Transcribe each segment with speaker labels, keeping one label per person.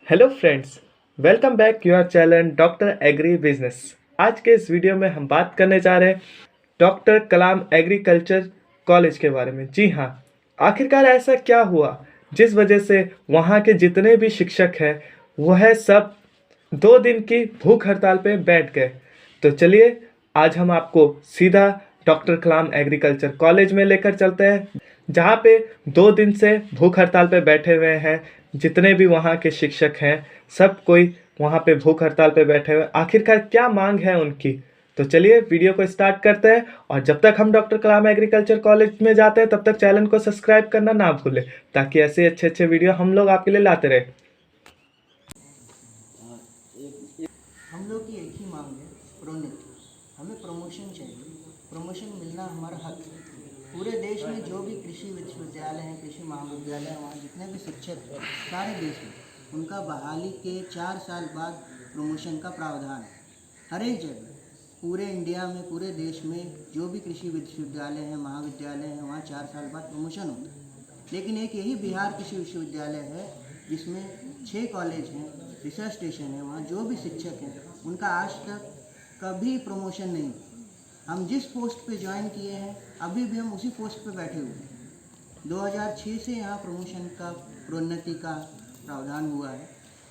Speaker 1: Hello friends, welcome back your channel doctor agri business. आज के इस वीडियो में हम बात करने जा रहे हैं डॉक्टर कलाम एग्रीकल्चर कॉलेज के बारे में। जी हाँ, आखिरकार ऐसा क्या हुआ जिस वजह से वहाँ के जितने भी शिक्षक हैं वह सब 2 दिन की भूख हड़ताल पे बैठ गए। तो चलिए आज हम आपको सीधा डॉक्टर कलाम एग्रीकल्चर कॉलेज में लेकर चलते हैं, जहाँ पे 2 दिन से भूख हड़ताल पे बैठे हुए हैं। जितने भी वहाँ के शिक्षक हैं सब कोई वहाँ पे भूख हड़ताल पे बैठे हुए। आखिरकार क्या मांग है उनकी, तो चलिए वीडियो को स्टार्ट करते हैं। और जब तक हम डॉक्टर कलाम एग्रीकल्चर कॉलेज में जाते हैं तब तक चैनल को सब्सक्राइब करना ना भूलें, ताकि ऐसे अच्छे अच्छे वीडियो हम लोग आपके लिए लाते रहे।
Speaker 2: हम लोग की एक ही मांग है, प्रोन्नति। हमें प्रमोशन चाहिए। प्रमोशन मिलना हमारा हक है। पूरे देश में जो भी कृषि विश्वविद्यालय हैं, कृषि महाविद्यालय हैं, वहाँ जितने भी शिक्षक हैं सारे देश में उनका बहाली के 4 साल बाद प्रमोशन का प्रावधान है। हर एक जगह पूरे इंडिया में, पूरे देश में जो भी कृषि विश्वविद्यालय हैं, महाविद्यालय हैं, वहाँ 4 साल बाद प्रमोशन होता है। लेकिन एक यही बिहार कृषि विश्वविद्यालय है जिसमें 6 कॉलेज हैं, रिसर्च स्टेशन है, वहाँ जो भी शिक्षक हैं उनका आज तक कभी प्रमोशन नहीं। हम जिस पोस्ट पे ज्वाइन किए हैं अभी भी हम उसी पोस्ट पे बैठे हुए हैं। 2006 से यहाँ प्रमोशन का, प्रोन्नति का प्रावधान हुआ है।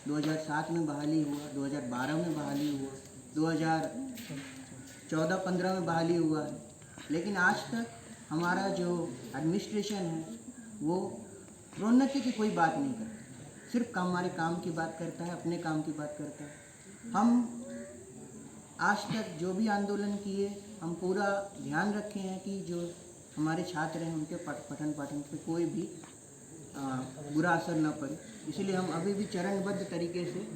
Speaker 2: 2007 में बहाली हुआ, 2012 में बहाली हुआ, 2014-15 में बहाली हुआ है। लेकिन आज तक हमारा जो एडमिनिस्ट्रेशन है वो प्रोन्नति की कोई बात नहीं करता, सिर्फ हमारे काम की बात करता है, अपने काम की बात करता है। हम आज तक जो भी आंदोलन किए, हम पूरा ध्यान रखे हैं कि जो हमारे छात्र हैं उनके पठन पाठन पे कोई भी बुरा असर न पड़े। इसलिए हम अभी भी चरणबद्ध तरीके से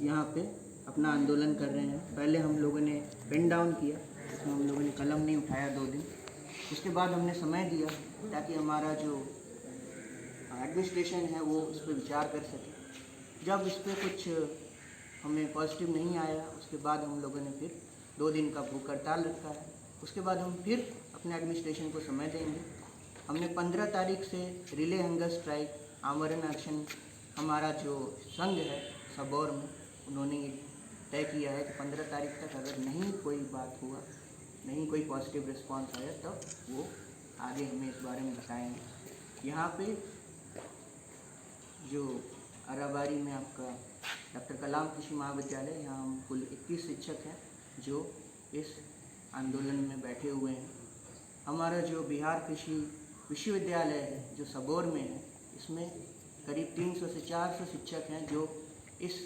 Speaker 2: यहाँ पे अपना आंदोलन कर रहे हैं। पहले हम लोगों ने पेन डाउन किया, उसमें हम लोगों ने कलम नहीं उठाया 2 दिन। उसके बाद हमने समय दिया ताकि हमारा जो एडमिनिस्ट्रेशन है वो उस पर विचार कर सके। जब इस पर कुछ हमें पॉजिटिव नहीं आया, उसके बाद हम लोगों ने फिर 2 दिन का भूख हड़ताल रखा है। उसके बाद हम फिर अपने एडमिनिस्ट्रेशन को समय देंगे। हमने 15 तारीख से रिले हंगर स्ट्राइक, आमरण एक्शन, हमारा जो संघ है सबौर में, उन्होंने ये तय किया है कि 15 तारीख तक अगर नहीं कोई बात हुआ, नहीं कोई पॉजिटिव रिस्पांस आया, तब वो आगे हमें इस बारे में बताएंगे। यहाँ पे जो अराबारी में आपका डॉक्टर कलाम कृषि महाविद्यालय, यहाँ हम कुल 21 शिक्षक हैं जो इस आंदोलन में बैठे हुए हैं। हमारा जो बिहार कृषि विश्वविद्यालय है जो सबौर में है, इसमें करीब 300 से 400 शिक्षक हैं जो इस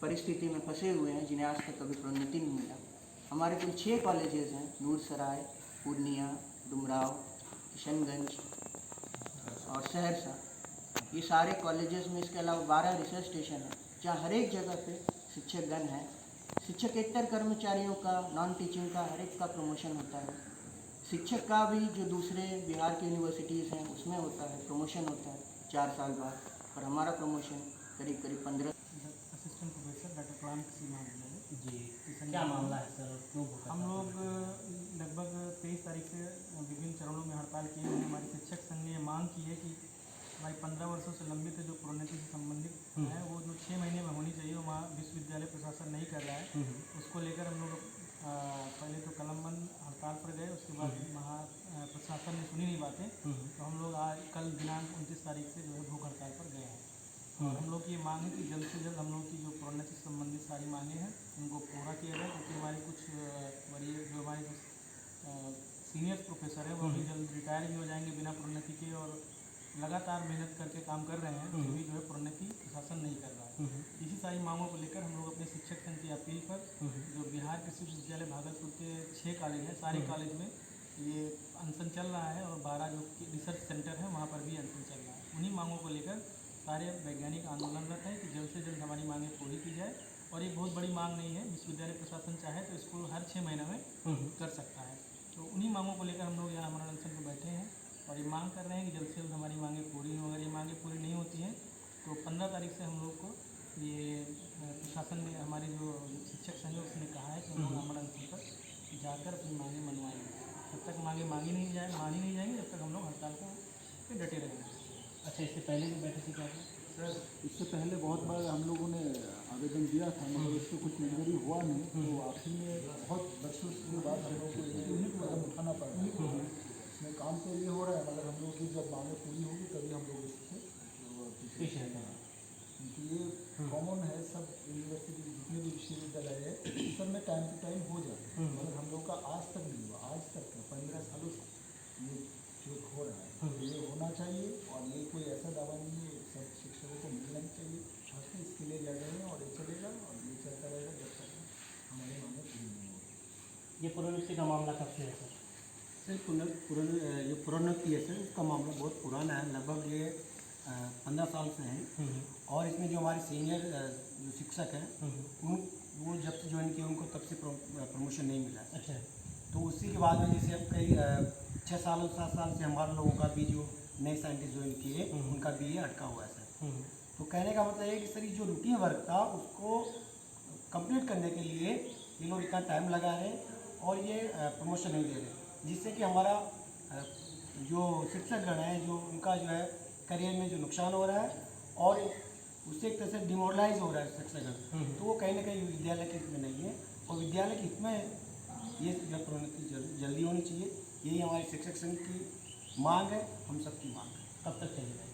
Speaker 2: परिस्थिति में फंसे हुए हैं, जिन्हें आज तक कभी प्रोन्नति नहीं मिला। हमारे कुल 6 कॉलेजेस हैं, नूरसराय, पूर्णिया, डुमराव, किशनगंज और सहरसा। ये सारे कॉलेजेस में, इसके अलावा 12 रिसर्च स्टेशन हैं जहाँ हर एक जगह पे शिक्षकगण हैं। शिक्षकेतर कर्मचारियों का, नॉन टीचिंग का, हर एक का प्रमोशन होता है। शिक्षक का भी जो दूसरे बिहार की यूनिवर्सिटीज़ हैं उसमें होता है, प्रमोशन होता है 4 साल बाद। और हमारा प्रमोशन करीब 15।
Speaker 3: असिस्टेंट प्रोफेसर डॉक्टर कलाम कृषि महाविद्यालय
Speaker 4: जी, क्या मामला है सर? क्यों भूखा
Speaker 3: हम लोग लगभग 23 तारीख से विभिन्न चरणों में हड़ताल किए हैं। हमारी शिक्षक संघ ने ये मांग की है कि हमारी 15 वर्षों से लंबित जो प्रोन्नति से संबंधित है वो जो 6 महीने में होनी चाहिए, वहाँ विश्वविद्यालय प्रशासन नहीं कर रहा है। उसको लेकर हम लोग पहले तो कलमबंद हड़ताल पर गए, उसके बाद प्रशासन ने सुनी नहीं बातें, तो हम लोग आज कल दिनांक 29 तारीख से जो है भूख हड़ताल पर गए हैं। और हम लोग की ये मांग है कि जल्द से जल्द हम लोग की जो प्रोन्नति से संबंधित सारी मांगें हैं उनको पूरा किया जाए, क्योंकि हमारे कुछ वरीय जो हमारे सीनियर प्रोफेसर हैं वो भी जल्द रिटायर भी हो जाएंगे बिना प्रोन्नति के, और लगातार मेहनत करके काम कर रहे हैं, तो भी जो है प्रोन्नति प्रशासन नहीं कर रहा है। इसी सारी मांगों को लेकर हम लोग अपने शिक्षक संघ की अपील पर जो बिहार कृषि विश्वविद्यालय भागलपुर के 6 कॉलेज हैं, सारे कॉलेज में ये अनशन चल रहा है, और 12 जो रिसर्च सेंटर है वहाँ पर भी अनशन चल रहा है। उन्हीं मांगों को लेकर सारे वैज्ञानिक आंदोलनरत हैं कि जल्द से जल्द हमारी मांगें पूरी की जाए। और ये बहुत बड़ी मांग नहीं है, विश्वविद्यालय प्रशासन चाहे तो इसको हर 6 महीने में कर सकता है। तो उन्हीं मांगों को लेकर हम लोग यहाँ हमारा अनशन पर बैठे हैं और ये मांग कर रहे हैं कि जल्द से जल्द हमारी मांगें पूरी हों। अगर ये मांगें पूरी नहीं होती हैं तो 15 तारीख से हम लोग को ये प्रशासन ने, हमारी जो शिक्षक संघ है उसने कहा है कि हम लोग हमारा अनशन पर जाकर अपनी मांगें मनवाएंगे। जब तक मांगी नहीं जाएंगी, जब तक हम लोग हड़ताल को पे डटे रहेंगे।
Speaker 4: अच्छा, इससे पहले भी बैठे थे क्या?
Speaker 5: इससे पहले बहुत बार हम लोगों ने आवेदन दिया था, मगर उसको कुछ मंजूरी हुआ नहीं। तो आखिर में बहुत बरसों के बाद हम लोग को यूनिट कदम उठाना पड़ रहा है। इसमें काम तो ये हो रहा है, मगर हम लोग की जब मांगें पूरी होगी तभी हम लोग इससे
Speaker 4: पीछे रहते हैं।
Speaker 5: क्योंकि ये कॉमन है, सब यूनिवर्सिटी जितने भी विश्वविद्यालय है सब में टाइम टू टाइम हो जाता है, मगर हम लोग का आज तक नहीं हुआ। आज तक 15 सालों से ये जो हो रहा है, ये होना चाहिए। और ये कोई ऐसा दावा नहीं है, सब शिक्षकों को मिलना ही चाहिए। हम इसके लिए लड़ रहे हैं और ये चलेगा और ये चलता रहेगा जब तक हमारे मांगें पूरी नहीं होगी।
Speaker 4: ये प्रोन्नति का मामला कब से है सर?
Speaker 6: सर, ये प्रोन्नति है सर, इसका मामला बहुत पुराना है, लगभग ये 15 साल से है। और इसमें जो हमारे सीनियर जो शिक्षक हैं वो जब से ज्वाइन किए उनको तब से प्रमोशन नहीं मिला।
Speaker 4: अच्छा।
Speaker 6: तो उसी के बाद में जैसे अब कई 6 साल 7 साल से हमारे लोगों का भी जो नए साइंटिस्ट ज्वाइन किए उनका BA अटका हुआ है सर। तो कहने का मतलब है कि सर ये जो रूटीन वर्क था उसको कंप्लीट करने के लिए ये लोग इतना टाइम लगा रहे हैं और ये प्रमोशन नहीं दे रहे, जिससे कि हमारा जो शिक्षकगण है जो उनका जो है करियर में जो नुकसान हो रहा है और उससे एक तरह से डिमोरलाइज हो रहा है शिक्षकगण। तो वो कहीं ना कहीं विद्यालय के हित में नहीं है और विद्यालय के हित में ये जो प्रोन्नति जल्दी होनी चाहिए। यही हमारे शिक्षक संघ की मांग है, हम सबकी मांग है।
Speaker 4: कब तक चलेगा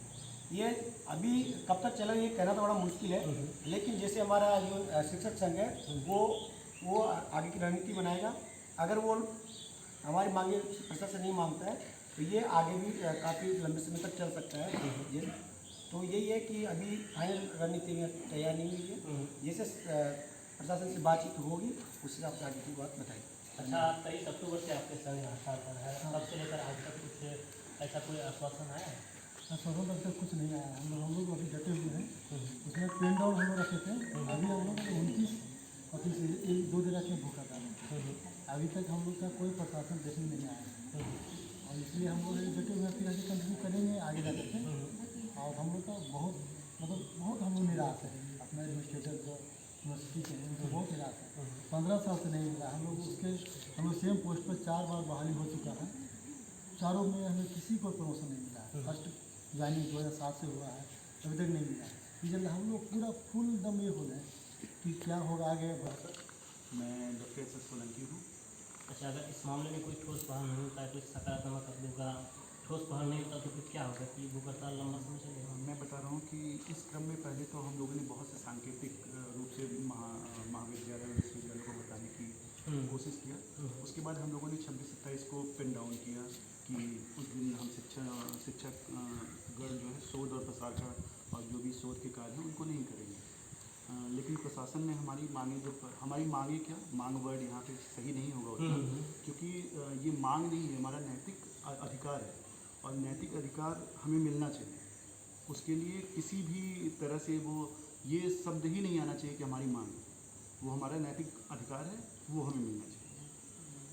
Speaker 6: ये अभी कब तक चलेगा ये कहना तो बड़ा मुश्किल है, लेकिन जैसे हमारा जो शिक्षक संघ है वो आगे की रणनीति बनाएगा। अगर वो हमारी मांगे प्रशासन नहीं मांगता है तो ये आगे भी काफ़ी लंबे समय तक चल सकता है। ये तो यही है कि अभी फाइनल रणनीति में तैयार नहीं हुई है, जैसे प्रशासन से बातचीत होगी उस हिसाब से आगे की बात बताएगी।
Speaker 4: अच्छा, 23 अक्टूबर से आपके संघ हड़ताल पर है, तब से लेकर आज तक कुछ ऐसा कोई आश्वासन आया है?
Speaker 5: आश्वासन तक तक कुछ नहीं आया। हम लोग अभी डटे हुए हैं। उसमें पेन डाउन हम लोग रखे थे। अभी हम लोग 29 और 1-2 दिन रखे भूखा था। अभी तक हम लोग का कोई प्रशासन देखने नहीं आया और इसलिए हम लोग डटे हुए फिर ऐसे कंटिन्यू करेंगे आगे जा करके। और हम लोग का बहुत हम लोग निराश है अपना एडमिनिस्ट्रेटर जो यूनिवर्सिटी के हैं उनको बहुत निराश है। 15 साल से नहीं मिला। हम लोग सेम पोस्ट पर 4 बार बहाली हो चुका है, चारों में हमें किसी को प्रमोशन नहीं मिला है। फर्स्ट ज्वाइनिंग 2007 से हुआ है, अभी तक नहीं मिला है। इसलिए हम लोग पूरा फुल दम ये हो गए कि क्या होगा आगे।
Speaker 7: मैं डॉक्टर SS सोलंकी हूँ।
Speaker 4: अच्छा, अगर इस मामले में कोई ठोस पहल नहीं होता है, कोई सकारात्मक कदम का ठोस पहल नहीं होता तो फिर क्या होगा कि भूख हड़ताल लंबा समय चलेगा?
Speaker 7: मैं बता रहा हूँ कि इस क्रम में पहले तो हम लोगों ने बहुत से सांकेतिक रूप से महाविद्यालय और विश्वविद्यालय को बताने की कोशिश किया। उसके बाद हम लोगों ने 26-27 को पिन डाउन किया कि उस दिन हम शिक्षक गण जो है शोध और प्रसार का और जो भी शोध के कार्य हैं उनको नहीं करेंगे। लेकिन प्रशासन ने हमारी मांगे क्या, मांग वर्ड यहाँ पे सही नहीं होगा उतना, क्योंकि ये मांग नहीं है, हमारा नैतिक अधिकार है और नैतिक अधिकार हमें मिलना चाहिए। उसके लिए किसी भी तरह से वो ये शब्द ही नहीं आना चाहिए कि हमारी मांग है, वो हमारा नैतिक अधिकार है, वो हमें मिलना चाहिए।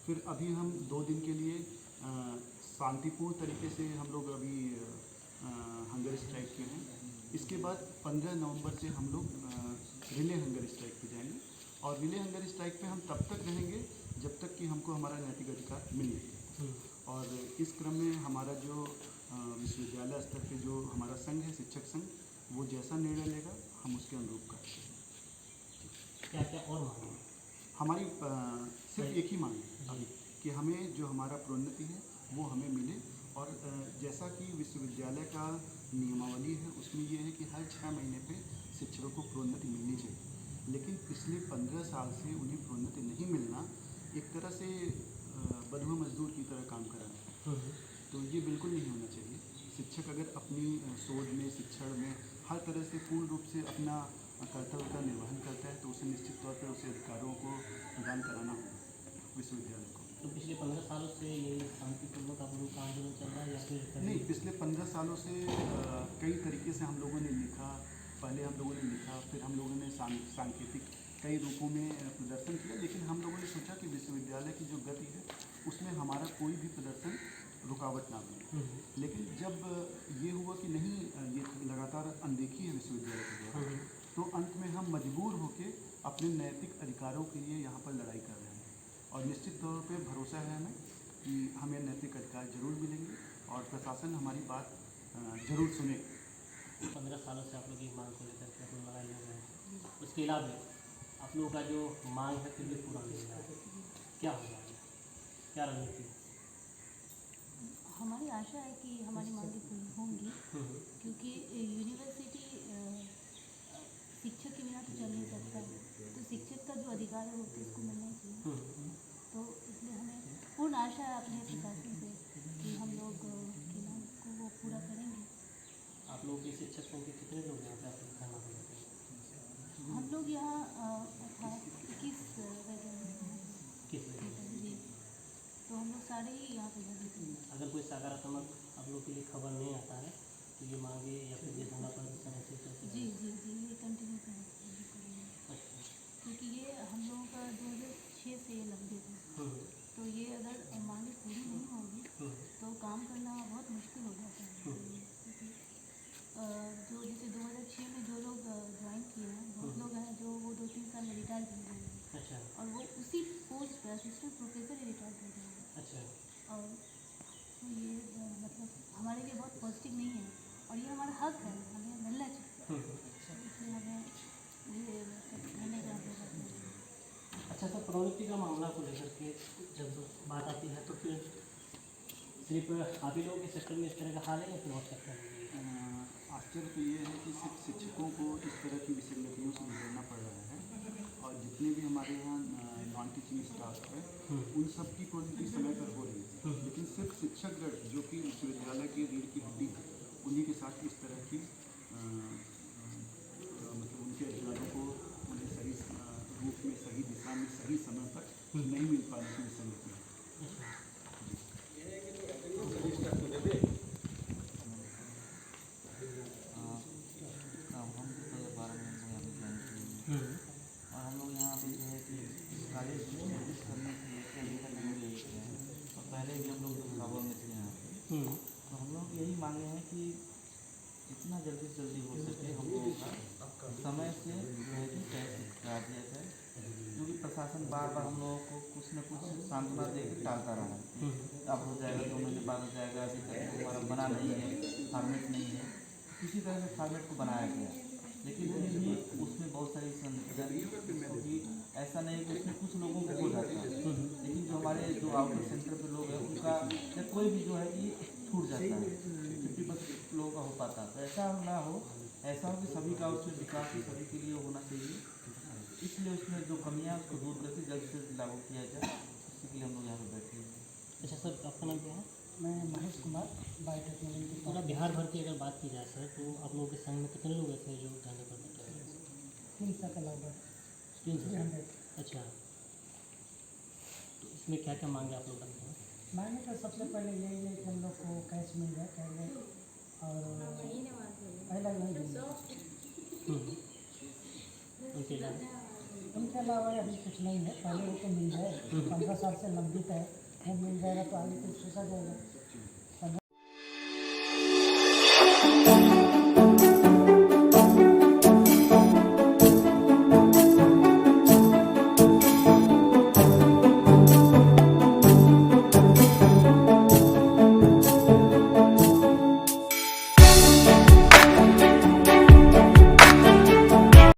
Speaker 7: फिर अभी हम 2 दिन के लिए शांतिपूर्ण तरीके से हम लोग अभी हंगर स्ट्राइक किए हैं। इसके बाद 15 नवंबर से हम लोग रिले हंगर स्ट्राइक पे जाएंगे और रिले हंगर स्ट्राइक पे हम तब तक रहेंगे जब तक कि हमको हमारा नैतिक अधिकार मिले। और इस क्रम में हमारा जो विश्वविद्यालय स्तर पे जो हमारा संघ है, शिक्षक संघ, वो जैसा निर्णय लेगा हम उसके अनुरूप करेंगे।
Speaker 4: क्या क्या और मांग?
Speaker 7: हमारी सिर्फ एक ही मांग है अभी कि हमें जो हमारा प्रोन्नति है वो हमें मिले। और जैसा कि विश्वविद्यालय का नियमावली है उसमें ये है कि हर 6 महीने पे शिक्षकों को प्रोन्नति मिलनी चाहिए, लेकिन पिछले 15 साल से उन्हें प्रोन्नति नहीं मिलना एक तरह से बंधुआ मजदूर की तरह काम कर रहा है। तो ये बिल्कुल नहीं होना चाहिए। शिक्षक अगर अपनी शोध में, शिक्षण में हर तरह से पूर्ण रूप से अपना कर्तव्य का निर्वहन करता है तो उसे निश्चित तौर पर उसे अधिकारों को प्रदान कराना होगा विश्वविद्यालय को।
Speaker 4: तो पिछले 15 सालों से यही शांतिपूर्वक आप लोगों का आंदोलन चल रहा है या फिर
Speaker 7: नहीं, पिछले 15 सालों से कई तरीके से हम लोगों ने लिखा। पहले हम लोगों ने लिखा, फिर हम लोगों ने सांकेतिक कई रूपों में प्रदर्शन किया, लेकिन हम लोगों ने सोचा कि विश्वविद्यालय की जो गति है उसमें हमारा कोई भी प्रदर्शन रुकावट ना बने। लेकिन जब ये हुआ कि नहीं, ये लगातार अनदेखी है विश्वविद्यालय के द्वारा, तो अंत में हम मजबूर होकर अपने नैतिक अधिकारों के लिए यहाँ पर लड़ाई कर रहे हैं। और निश्चित तौर पे भरोसा है हमें कि हमें नैतिक अधिकार जरूर मिलेंगे और प्रशासन हमारी बात ज़रूर सुनेगा।
Speaker 4: 15 सालों से आप लोग ये मांग को लेकर के अपनी लड़ाई लड़ रहे हैं, उसके अलावा आप लोगों का जो मांग है फिर भी पूरा नहीं हुआ है, क्या होगा आगे? क्या रणनीति?
Speaker 8: हमारी आशा है कि हमारी मांगें पूरी होंगी, क्योंकि यूनिवर्सिटी शिक्षक के बिना तो चल नहीं सकता है, तो शिक्षक का जो अधिकार है वो तो इसको मिलना ही चाहिए। तो इसलिए हमें पूर्ण आशा है अपने प्रशासन से कि हम लोग की मांग को वो पूरा करेंगे।
Speaker 4: आप लोगों के शिक्षक संघ के कितने लोग यहाँ पे आप लोग धरना पर बैठे हैं?
Speaker 8: हम लोग यहाँ 21
Speaker 4: किस वजह से?
Speaker 8: जी, तो हम लोग सारे ही यहाँ पे बैठे हैं।
Speaker 4: अगर कोई सकारात्मक आप लोग के लिए खबर नहीं आता है तो ये मांगे या फिर ये धरना प्रदर्शन ऐसे चलते
Speaker 8: जी
Speaker 4: रहेगा?
Speaker 8: जी जी, ये कंटिन्यू करेंगे,
Speaker 4: अच्छा।
Speaker 8: क्योंकि ये हम लोगों का 2006 से ये लंबित है, तो ये अगर मांगें पूरी नहीं होगी तो काम करना बहुत मुश्किल हो जाता है। क्योंकि जो जैसे 2006 में जो लोग ज्वाइन किए हैं, बहुत लोग हैं जो वो 2-3 साल में रिटायर कर गए हैं,
Speaker 4: अच्छा
Speaker 8: और वो उसी पोस्ट पर असिस्टेंट प्रोफेसर ही रिटायर कर गए हैं।
Speaker 4: अच्छा।
Speaker 8: और तो ये मतलब हमारे लिए बहुत पॉजिटिव नहीं है, और ये हमारा हक है, हमें मिलना चाहिए, इसलिए हमें ये कहने का है।
Speaker 4: अच्छा सर, प्रोन्नति का मामला को लेकर के जब बात आती है तो फिर सिर्फ आप ही लोगों के सेक्टर में इस तरह का हाल है या फिर और सेक्टर में?
Speaker 7: आश्चर्य तो ये है कि सिर्फ शिक्षकों को इस तरह की विसंगतियों से गुजरना पड़ रहा है, और जितने भी हमारे यहाँ नॉन टीचिंग स्टाफ है उन सब की प्रोन्नति समय पर हो रही है, लेकिन सिर्फ शिक्षकगण जो कि विश्वविद्यालय की रीढ़ की हड्डी है उन्हीं के साथ इस तरह की मतलब उनके अधिकारों को उन्हें सही रूप में, सही दिशा में, सही समय पर नहीं मिल पाने की विसंगति है।
Speaker 9: हम तो 12 महीने से यहाँ पे ज्वाइन किए हैं, और हम लोग यहाँ पे जो है कि कॉलेज सर्विस करने के लिए अभी तक हम लोग यही किए हैं, और पहले भी हम लोग खबर में थे यहाँ पे, तो हम लोग यही मांगे हैं कि जितना जल्दी से जल्दी हो सके हम लोगों का समय से जो है कि टेस्ट करा दिया जाए, क्योंकि प्रशासन बार बार हम लोगों को कुछ न कुछ सांत्वना दे के टालता रहा है। अब हो जाएगा, 2 महीने बाद हो जाएगा, अभी तक हमारा बना नहीं है, फॉर्मेट नहीं है, किसी तरह से फॉर्मेट को बनाया गया, लेकिन फिर भी उसमें बहुत सारी क्योंकि ऐसा नहीं है कि उसमें कुछ लोगों को हो जाता है, लेकिन जो हमारे जो आउटर सेंटर पे लोग हैं उनका या कोई भी जो है कि छूट जाता है, 50% लोगों का हो पाता है। तो ऐसा ना हो, ऐसा हो कि सभी का उसमें विकास ही सभी के लिए होना चाहिए, इसलिए उसमें जो कमियाँ उसको दूर करके जल्द से जल्द लागू किया जाए, इसी के लिए हम लोग यहाँ पर बैठे हैं।
Speaker 4: अच्छा सर, आपका नाम क्या है?
Speaker 5: मैं महेश कुमार, बायोटेक्नोलॉजी
Speaker 4: पूरा बिहार भर की अगर बात की जाए सर, तो आप लोगों के संघ में कितने लोग ऐसे हैं जो धरने पर बैठे हैं?
Speaker 5: 300 के लगभग
Speaker 4: 300। अच्छा, तो इसमें क्या क्या मांगे आप लोग रखते हैं?
Speaker 5: मांगे तो सबसे पहले यही है कि हम लोग को कैश मिल जाए पहले, और पहला नहीं देंगे। उनके अलावा अभी कुछ नहीं है, पहले वो तो मिल जाए, 15 साल से लंबित है, वो मिल जाएगा तो आगे कुछ सोचा जाएगा।